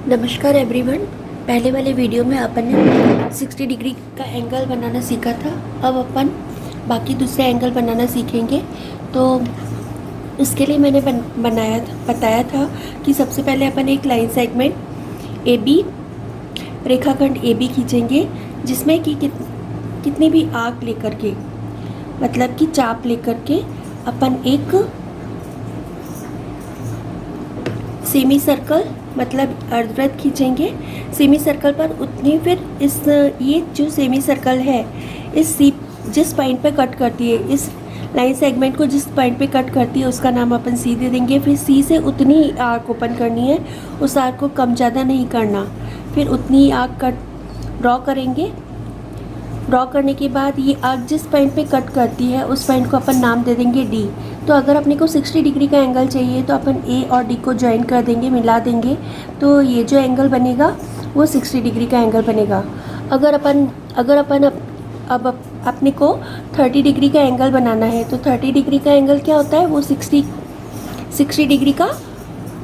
नमस्कार एवरीवन। पहले वाले वीडियो में अपन ने 60 डिग्री का एंगल बनाना सीखा था। अब अपन बाकी दूसरे एंगल बनाना सीखेंगे। तो इसके लिए मैंने बताया था कि सबसे पहले अपन एक लाइन सेगमेंट ए बी, रेखाखंड ए बी खींचेंगे, जिसमें कि कितनी भी आर्क लेकर के, मतलब कि चाप लेकर के अपन एक सेमी सर्कल मतलब अर्धवृत्त खींचेंगे। सेमी सर्कल पर उतनी फिर ये जो सेमी सर्कल है जिस पॉइंट पे कट करती है, इस लाइन सेगमेंट को जिस पॉइंट पे कट करती है उसका नाम अपन सी दे देंगे। फिर सी से उतनी आर्क ओपन करनी है, उस आर्क को कम ज़्यादा नहीं करना। फिर उतनी आर्क कट ड्रॉ करेंगे। ड्रॉ करने के बाद ये आर्क जिस पॉइंट पे कट करती है उस पॉइंट को अपन नाम दे देंगे डी। तो अगर अपने को 60 डिग्री का एंगल चाहिए तो अपन ए और डी को ज्वाइन कर देंगे, मिला देंगे, तो ये जो एंगल बनेगा वो 60 डिग्री का एंगल बनेगा। अगर अपन अब अपने को 30 डिग्री का एंगल बनाना है तो 30 डिग्री का एंगल क्या होता है, वो 60 डिग्री का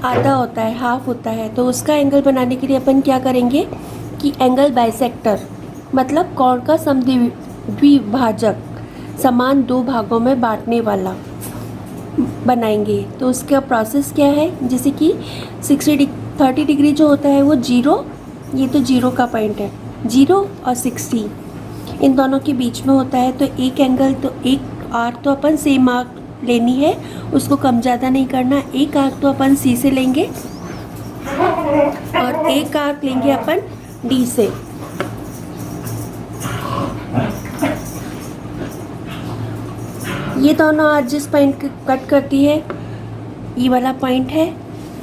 आधा होता है, हाफ होता है। तो उसका एंगल बनाने के लिए अपन क्या करेंगे कि एंगल बाइसेक्टर मतलब कोण का समद्विभाजक, समान दो भागों में बांटने वाला बनाएंगे। तो उसका प्रोसेस क्या है, जैसे कि 30 डिग्री जो होता है वो जीरो, ये तो जीरो का पॉइंट है, 0 और 60 इन दोनों के बीच में होता है। तो एक एंगल तो एक आर्क तो अपन सेम आर्क लेनी है, उसको कम ज़्यादा नहीं करना। एक आर्क तो अपन सी से लेंगे और एक आर्क लेंगे अपन डी से। ये दोनों आर्क जिस पॉइंट कट करती है, ये वाला पॉइंट है,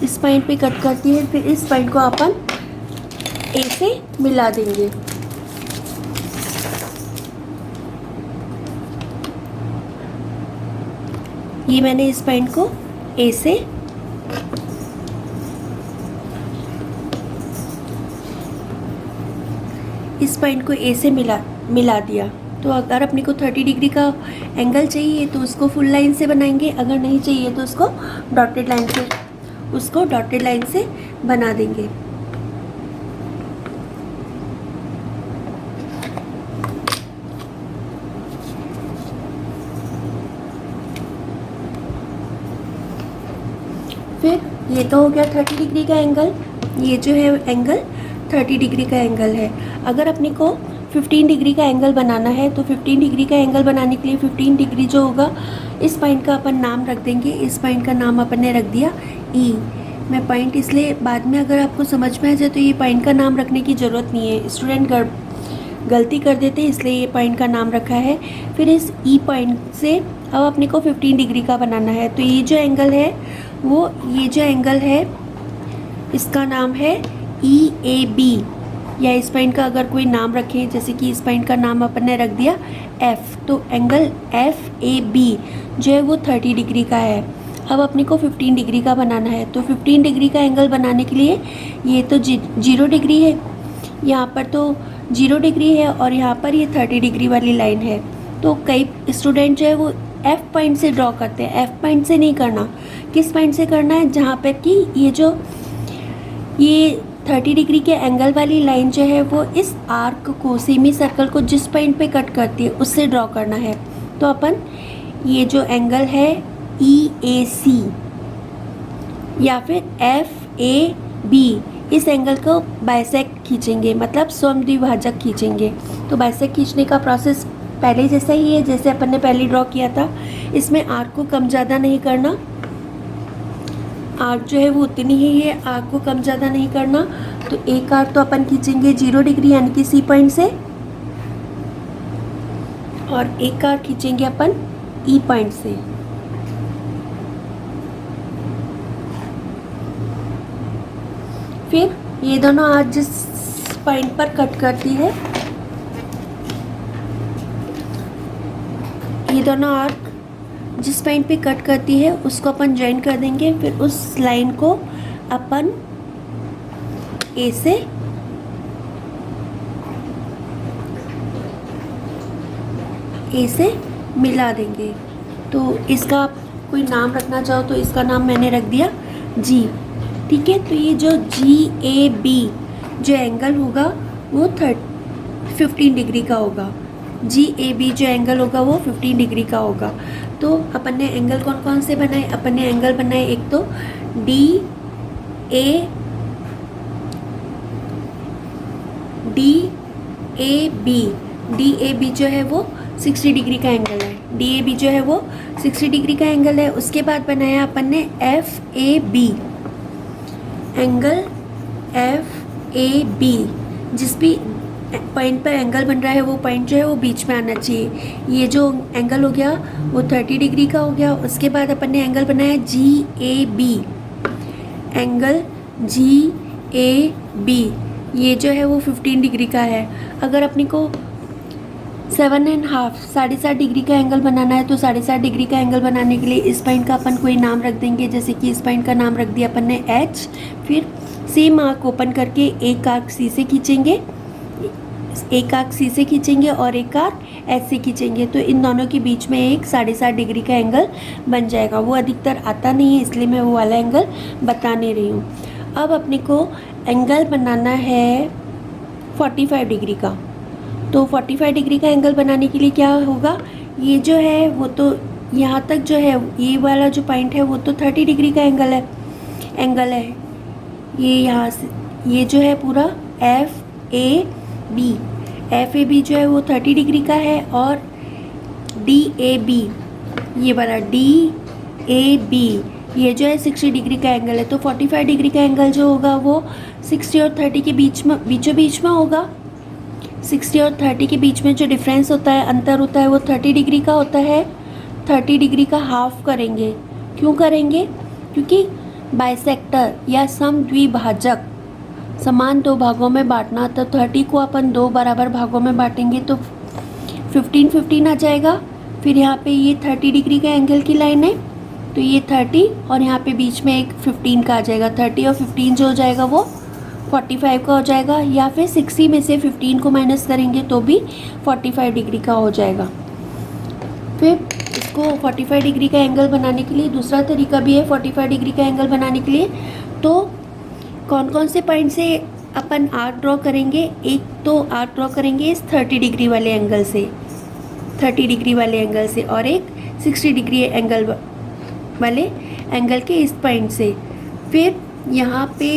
इस पॉइंट पे कट करती है, फिर इस पॉइंट को अपन ए से मिला देंगे। ये मैंने इस पॉइंट को ए से इस पॉइंट को ए से मिला दिया। तो अगर अपने को 30 डिग्री का एंगल चाहिए तो उसको फुल लाइन से बनाएंगे, अगर नहीं चाहिए तो उसको डॉटेड लाइन से बना देंगे। फिर ये तो हो गया 30 डिग्री का एंगल। ये जो है एंगल 30 डिग्री का एंगल है। अगर अपने को 15 डिग्री का एंगल बनाना है तो 15 डिग्री का एंगल बनाने के लिए 15 डिग्री जो होगा, इस पॉइंट का अपन नाम रख देंगे। इस पॉइंट का नाम अपन ने रख दिया ई। मैं पॉइंट इसलिए बाद में अगर आपको समझ में आ जाए तो ये पॉइंट का नाम रखने की ज़रूरत नहीं है, स्टूडेंट गलती कर देते हैं, इसलिए ये पॉइंट का नाम रखा है। फिर इस ई पॉइंट से अब अपने को 15 डिग्री का बनाना है। तो ये जो एंगल है ये जो एंगल है इसका नाम है ई ए बी, या इस पॉइंट का अगर कोई नाम रखें, जैसे कि इस पॉइंट का नाम अपन ने रख दिया एफ, तो एंगल एफ ए बी जो है वो 30 डिग्री का है। अब अपने को 15 डिग्री का बनाना है। तो 15 डिग्री का एंगल बनाने के लिए ये तो 0 डिग्री है, यहाँ पर तो 0 डिग्री है और यहाँ पर ये 30 डिग्री वाली लाइन है। तो कई स्टूडेंट जो है वो एफ पॉइंट से ड्रॉ करते हैं। एफ पॉइंट से नहीं करना, किस पॉइंट से करना है, जहाँ पर कि ये 30 डिग्री के एंगल वाली लाइन जो है वो इस आर्क को, सेमी सर्कल को जिस पॉइंट पे कट करती है उससे ड्रॉ करना है। तो अपन ये जो एंगल है ई ए सी या फिर एफ ए बी, इस एंगल को बाइसेक्ट खींचेंगे, मतलब समद्विभाजक खींचेंगे। तो बाइसेक्ट खींचने का प्रोसेस पहले जैसा ही है जैसे अपन ने पहले ड्रॉ किया था। इसमें आर्क को कम ज़्यादा नहीं करना, आर्क जो है वो उतनी ही है, आर्क को कम ज़्यादा नहीं करना। तो एक आर्क तो अपन खींचेंगे 0 डिग्री यानी कि सी पॉइंट से, और एक आर्क खींचेंगे अपन ई पॉइंट से। फिर ये दोनों आर्क जिस पॉइंट पर कट करती है, ये दोनों आर्क जिस पॉइंट पे कट करती है उसको अपन ज्वाइन कर देंगे। फिर उस लाइन को अपन ए से मिला देंगे। तो इसका कोई नाम रखना चाहो तो इसका नाम मैंने रख दिया जी। ठीक है। तो ये जो GAB जो एंगल होगा वो 15 डिग्री का होगा। GAB जो एंगल होगा वो 15 डिग्री का होगा। तो अपन ने एंगल कौन कौन से बनाए? अपन ने एंगल बनाए, एक तो DAB जो है वो 60 डिग्री का एंगल है। DAB जो है वो 60 डिग्री का एंगल है। उसके बाद बनाया अपन ने FAB एंगल, FAB जिस भी पॉइंट पर एंगल बन रहा है वो पॉइंट जो है वो बीच में आना चाहिए। ये जो एंगल हो गया वो 30 डिग्री का हो गया। उसके बाद अपन ने एंगल बनाया GAB एंगल, GAB ये जो है वो 15 डिग्री का है। अगर अपने को 7.5 7.5 डिग्री का एंगल बनाना है तो 7.5 डिग्री का एंगल बनाने के लिए इस पॉइंट का अपन कोई नाम रख देंगे। जैसे कि इस पॉइंट का नाम रख दिया अपन ने H। फिर सेम आर्क ओपन करके एक आर्क C से खींचेंगे, एक आर्क C से खींचेंगे और एक आर्क H से खींचेंगे। तो इन दोनों के बीच में एक 7.5 डिग्री का एंगल बन जाएगा। वो अधिकतर आता नहीं है इसलिए मैं वो वाला एंगल बता नहीं रही हूँ। अब अपने को एंगल बनाना है 45 डिग्री का। तो 45 डिग्री का एंगल बनाने के लिए क्या होगा, ये जो है वो तो यहाँ तक जो है ये वाला जो पॉइंट है वो तो 30 डिग्री का एंगल है। ये यहाँ से ये जो है पूरा FAB जो है वो 30 डिग्री का है। और DAB ये वाला DAB ये जो है 60 डिग्री का एंगल है। तो 45 डिग्री का एंगल जो होगा वो 60 और 30 के बीचों बीच में होगा। 60 और 30 के बीच में जो डिफरेंस होता है, अंतर होता है, वो 30 डिग्री का होता है। 30 डिग्री का हाफ करेंगे। क्यों करेंगे? क्योंकि बाइसेक्टर या समद्विभाजक समान दो भागों में बांटना, तो 30 को अपन दो बराबर भागों में बांटेंगे तो 15 आ जाएगा। फिर यहाँ पे ये 30 डिग्री का एंगल की लाइन है तो ये 30 और यहाँ पे बीच में एक 15 का आ जाएगा। 30 और 15 जो हो जाएगा वो 45 का हो जाएगा। या फिर 60 में से 15 को माइनस करेंगे तो भी 45 डिग्री का हो जाएगा। फिर इसको 45 डिग्री का एंगल बनाने के लिए दूसरा तरीका भी है 45 डिग्री का एंगल बनाने के लिए। तो कौन कौन से पॉइंट से अपन आर्क ड्रॉ करेंगे? एक तो आर्क ड्रॉ करेंगे इस 30 डिग्री वाले एंगल से, 30 डिग्री वाले एंगल से, और एक 60 डिग्री एंगल वाले एंगल के इस पॉइंट से। फिर यहाँ पे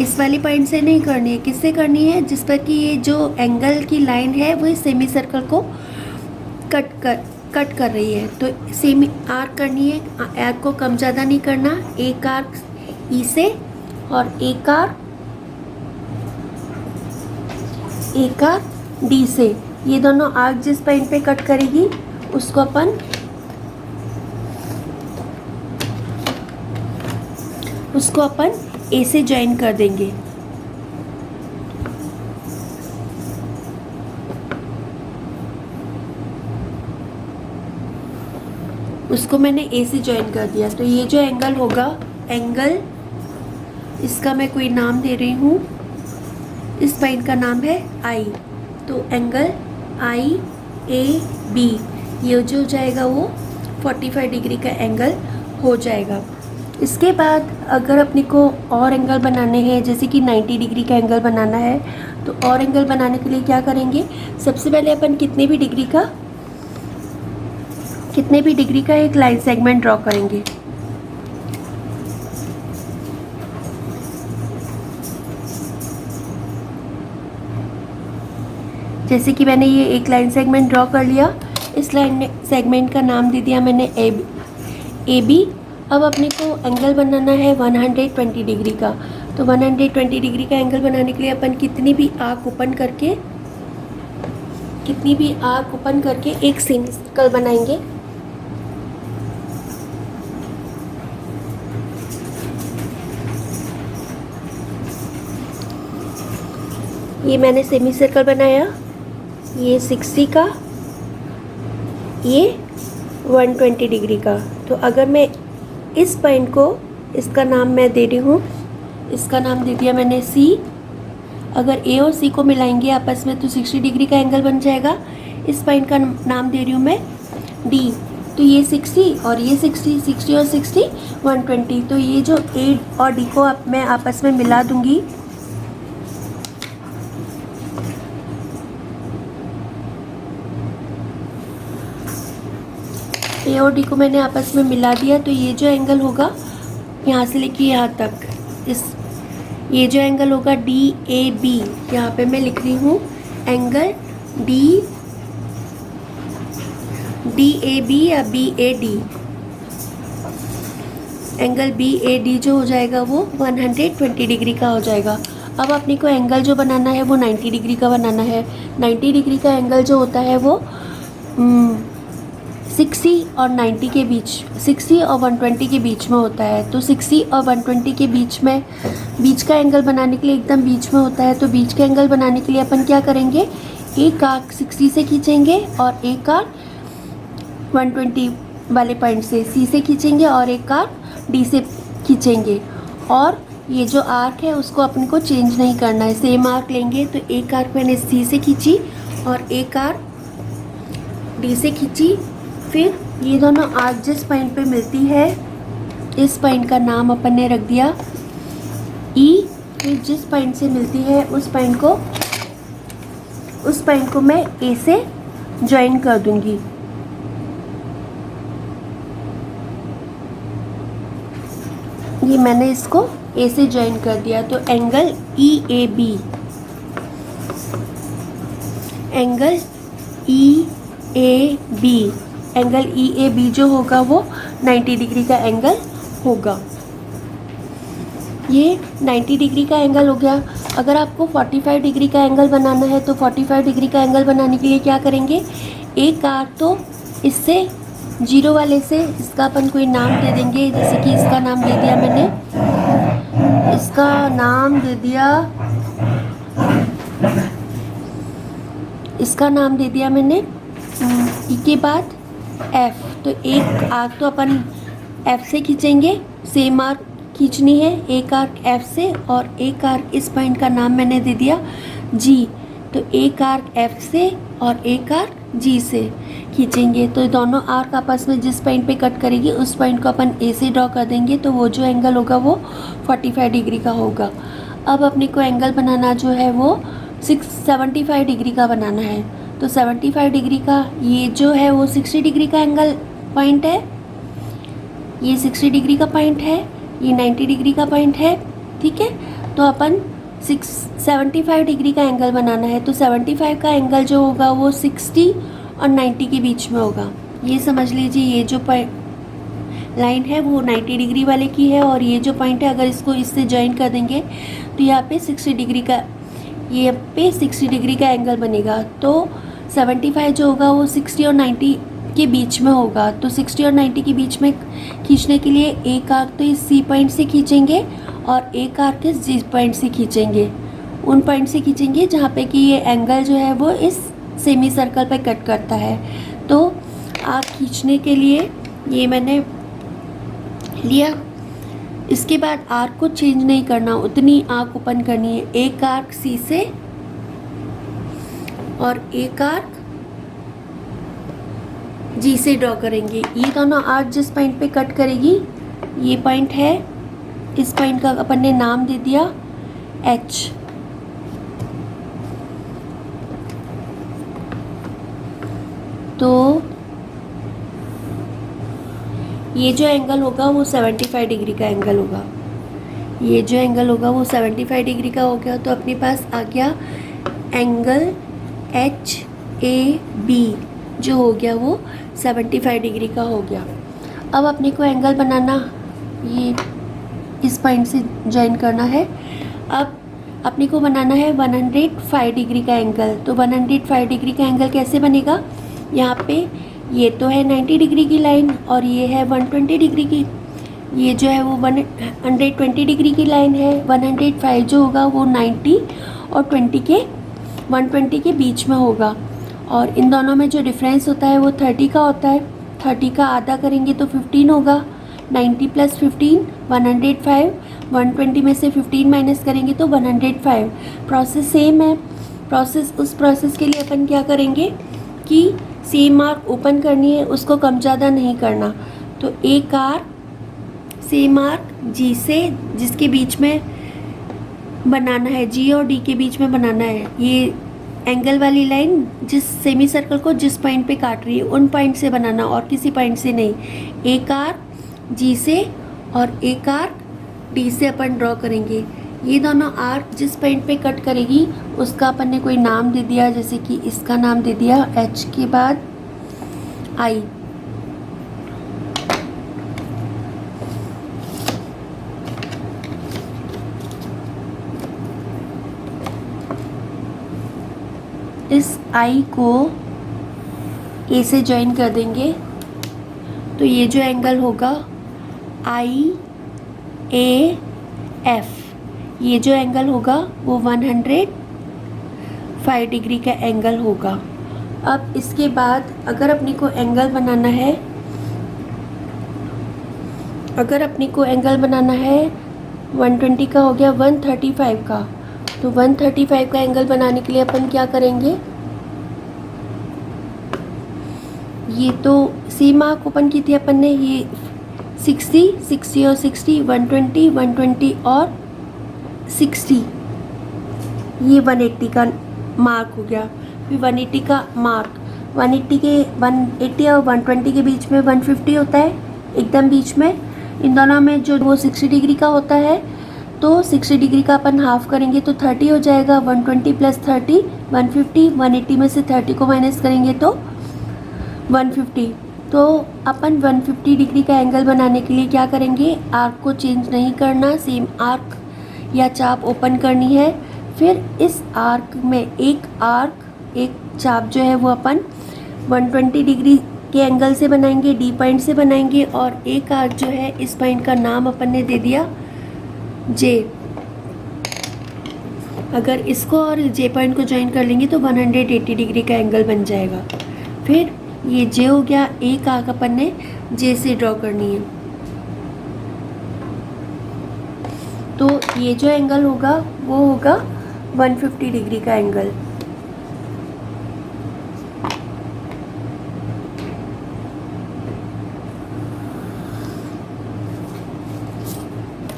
इस वाले पॉइंट से नहीं करनी है, किससे करनी है? जिस पर कि ये जो एंगल की लाइन है वो सेमी सर्कल को कट कर रही है। तो सेमी आर्क करनी है। आर्क को कम ज़्यादा नहीं करना। एक आर्क ई से और एक आर्क डी से। ये दोनों आर्क जिस पॉइंट पे कट करेगी उसको अपन ए से ज्वाइन कर देंगे। उसको मैंने ए से ज्वाइन कर दिया। तो ये जो एंगल होगा, एंगल इसका मैं कोई नाम दे रही हूँ, इस पॉइंट का नाम है आई। तो एंगल IAB ये जो हो जाएगा वो 45 डिग्री का एंगल हो जाएगा। इसके बाद अगर अपने को और एंगल बनाने हैं, जैसे कि 90 डिग्री का एंगल बनाना है, तो और एंगल बनाने के लिए क्या करेंगे? सबसे पहले अपन कितने भी डिग्री का एक लाइन सेगमेंट ड्रॉ करेंगे। जैसे कि मैंने ये एक लाइन सेगमेंट ड्रॉ कर लिया। इस लाइन सेगमेंट का नाम दे दिया मैंने AB। अब अपने को एंगल बनाना है 120 डिग्री का। तो 120 डिग्री का एंगल बनाने के लिए अपन कितनी भी आर्क ओपन करके एक सेमी सर्कल बनाएंगे। ये मैंने सेमी सर्कल बनाया, ये 60 का, ये 120 डिग्री का। तो अगर मैं इस पॉइंट को, इसका नाम मैं दे रही हूँ, इसका नाम दे दिया मैंने C। अगर A और C को मिलाएंगे आपस में तो 60 डिग्री का एंगल बन जाएगा। इस पॉइंट का नाम दे रही हूँ मैं D। तो ये 60 और ये 60, 60 और 60 120। तो ये जो ए और डी को अब मैं आपस में मिला दूंगी। ए और डी को मैंने आपस में मिला दिया। तो ये जो एंगल होगा यहाँ से लेके यहाँ तक, ये जो एंगल होगा DAB, यहाँ पे मैं लिख रही हूँ एंगल DAB या BAD। एंगल BAD जो हो जाएगा वो 120 डिग्री का हो जाएगा। अब अपने को एंगल जो बनाना है वो 90 डिग्री का बनाना है। 90 डिग्री का एंगल जो होता है वो 60 और 90 के बीच, 60 और 120 के बीच में होता है। तो 60 और 120 के बीच में, बीच का एंगल बनाने के लिए एकदम बीच में होता है। तो बीच का एंगल बनाने के लिए अपन क्या करेंगे, एक आर्क 60 से खींचेंगे और एक आर्क 120 वाले पॉइंट से C से खींचेंगे और एक आर्क D से खींचेंगे। और ये जो आर्क है उसको अपन को चेंज नहीं करना है, सेम आर्क लेंगे। तो एक आर्क मैंने C से खींची और एक आर्क D से खींची। फिर ये दोनों आर्क जिस पॉइंट पे मिलती है, इस पॉइंट का नाम अपन ने रख दिया E। फिर जिस पॉइंट से मिलती है उस पॉइंट को मैं A से ज्वाइन कर दूंगी। ये मैंने इसको A से ज्वाइन कर दिया। तो angle EAB, angle EAB, angle EAB जो होगा वो 90 डिग्री का एंगल होगा। ये 90 डिग्री का एंगल हो गया। अगर आपको 45 डिग्री का एंगल बनाना है तो 45 डिग्री का एंगल बनाने के लिए क्या करेंगे, एक आर्क तो इससे जीरो वाले से इसका अपन कोई नाम दे देंगे। जैसे कि इसका नाम दे दिया मैंने, इसका नाम दे दिया मैंने ई के बाद F। तो एक आर्क तो अपन F से खींचेंगे, सेम आर्क खींचनी है, एक आर्क F से और एक आर्क, इस पॉइंट का नाम मैंने दे दिया G। तो एक आर्क F से और एक आर्क G से खींचेंगे। तो दोनों आर्क आपस में जिस पॉइंट पे कट करेगी उस पॉइंट को अपन A से ड्रॉ कर देंगे। तो वो जो एंगल होगा वो 45 डिग्री का होगा। अब अपने को एंगल बनाना जो है वो 75 डिग्री का बनाना है। तो 75 डिग्री का ये जो है वो 60 डिग्री का एंगल पॉइंट है, ये 60 डिग्री का पॉइंट है, ये 90 डिग्री का पॉइंट है। ठीक है, तो अपन 75 डिग्री का एंगल बनाना है। तो 75 का एंगल जो होगा वो 60 और 90 के बीच में होगा। ये समझ लीजिए, ये जो लाइन है वो 90 डिग्री वाले की है और ये जो पॉइंट है अगर इसको इससे ज्वाइन कर देंगे तो यहाँ पे 60 डिग्री का, ये पे 60 डिग्री का एंगल बनेगा। तो 75 जो होगा वो 60 और 90 के बीच में होगा। तो 60 और 90 के बीच में खींचने के लिए एक आर्क तो इस C पॉइंट से खींचेंगे और एक आर्क इस G पॉइंट से खींचेंगे। उन पॉइंट से खींचेंगे जहाँ पे कि ये एंगल जो है वो इस सेमी सर्कल पे कट करता है। तो आर्क खींचने के लिए ये मैंने लिया। इसके बाद आर्क को चेंज नहीं करना, उतनी आर्क ओपन करनी है। एक आर्क C से और एक आर्क G से ड्रॉ करेंगे। ये दोनों आर्क जिस पॉइंट पे कट करेगी, ये पॉइंट है, इस पॉइंट का अपन ने नाम दे दिया H। तो ये जो एंगल होगा वो 75 डिग्री का एंगल होगा। ये जो एंगल होगा वो 75 डिग्री का हो गया। तो अपने पास आ गया एंगल HAB जो हो गया वो 75 डिग्री का हो गया। अब अपने को एंगल बनाना, ये इस पॉइंट से ज्वाइन करना है। अब अपने को बनाना है 105 डिग्री का एंगल। तो 105 डिग्री का एंगल कैसे बनेगा, यहाँ पे ये तो है 90 डिग्री की लाइन और ये है 120 डिग्री की, ये जो है वो 120 डिग्री की लाइन है। 105 जो होगा वो 90 और 120 के बीच में होगा। और इन दोनों में जो डिफरेंस होता है वो 30 का होता है। 30 का आधा करेंगे तो 15 होगा। 90 प्लस 15 105, 120 में से 15 माइनस करेंगे तो 105। प्रोसेस सेम है। उस प्रोसेस के लिए अपन क्या करेंगे कि सेम आर्क ओपन करनी है, उसको कम ज़्यादा नहीं करना। तो एक आर्क सेम आर्क जी से, जिसके बीच में बनाना है, जी और डी के बीच में बनाना है। ये एंगल वाली लाइन जिस सेमी सर्कल को जिस पॉइंट पे काट रही है उन पॉइंट से बनाना और किसी पॉइंट से नहीं। एक आर्क जी से और एक आर्क डी से अपन ड्रॉ करेंगे। ये दोनों आर्क जिस पॉइंट पे कट करेगी उसका अपन ने कोई नाम दे दिया, जैसे कि इसका नाम दे दिया एच के बाद आई। इस आई को ए से ज्वाइन कर देंगे, तो ये जो एंगल होगा आई ए एफ, ये जो एंगल होगा वो 105 डिग्री का एंगल होगा। अब इसके बाद अगर अपनी को एंगल बनाना है, अगर अपनी को एंगल बनाना है 120 का हो गया 135 का, तो 135 का एंगल बनाने के लिए अपन क्या करेंगे, ये तो सेम आर्क ओपन की थी अपन ने, ये 60 60 और 60 120 120 और 60, ये 180 का मार्क हो गया। फिर 180 का मार्क, 180 और 120 के बीच में 150 होता है एकदम बीच में। इन दोनों में जो वो 60 डिग्री का होता है, तो 60 डिग्री का अपन हाफ करेंगे तो 30 हो जाएगा। 120 प्लस 30 150, 180 में से 30 को माइनस करेंगे तो 150। तो अपन 150 डिग्री का एंगल बनाने के लिए क्या करेंगे, आर्क को चेंज नहीं करना, सेम आर्क या चाप ओपन करनी है। फिर इस आर्क में एक चाप जो है वो अपन 120 डिग्री के एंगल से बनाएंगे, डी पॉइंट से बनाएंगे, और एक आर्क जो है इस पॉइंट का नाम अपन ने दे दिया जे। अगर इसको और जे पॉइंट को ज्वाइन कर लेंगे तो 180 डिग्री का एंगल बन जाएगा। फिर ये जे हो गया, एक आर्क अपन ने जे से ड्रॉ करनी है। तो ये जो एंगल होगा वो होगा 150 डिग्री का एंगल।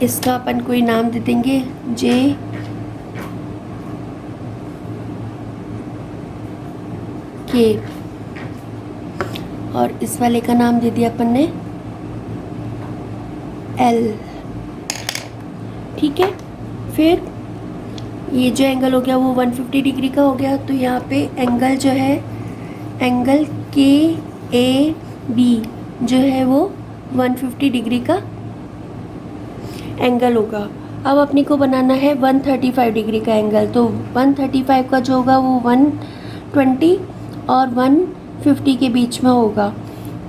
इसका अपन कोई नाम दे देंगे जे के, और इस वाले का नाम दे दिया अपन ने एल। ठीक है, फिर ये जो एंगल हो गया वो 150 डिग्री का हो गया। तो यहाँ पे एंगल जो है, एंगल के ए बी जो है वो 150 डिग्री का एंगल होगा। अब अपने को बनाना है 135 डिग्री का एंगल। तो 135 का जो होगा वो 120 और 150 के बीच में होगा।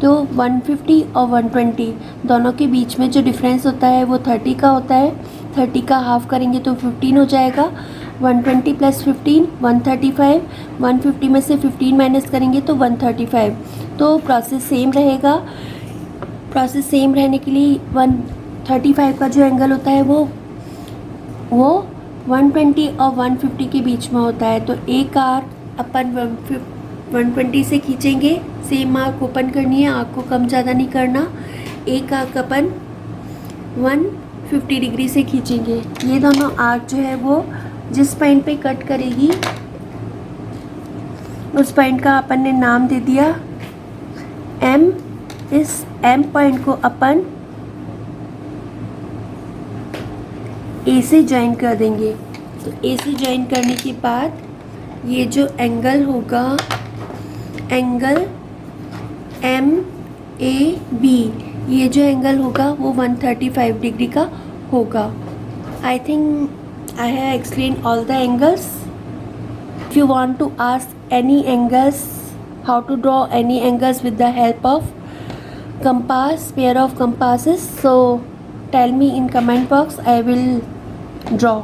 तो 150 और 120 दोनों के बीच में जो डिफरेंस होता है वो 30 का होता है। 30 का हाफ करेंगे तो 15 हो जाएगा। 120 प्लस 15 135, 150 में से 15 माइनस करेंगे तो 135। तो प्रोसेस सेम रहेगा। प्रोसेस सेम रहने के लिए 135 का जो एंगल होता है वो 120 और 150 के बीच में होता है। तो एक आर्क अपन 120 से खींचेंगे, सेम आर्क ओपन करनी है, आर्क को कम ज़्यादा नहीं करना। एक आर्क अपन 150 डिग्री से खींचेंगे। ये दोनों आर्क जो है वो जिस पॉइंट पे कट करेगी उस पॉइंट का अपन ने नाम दे दिया एम। इस एम पॉइंट को अपन ए से ज्वाइन कर देंगे। तो ए से ज्वाइन करने के बाद ये जो एंगल होगा, एंगल एम ए बी, ये जो एंगल होगा वो 135 डिग्री का होगा। I think I have explain all the angles. If you want to ask any angles, how to draw any angles with the help of compass, pair of compasses, so tell me in comment box, I will draw.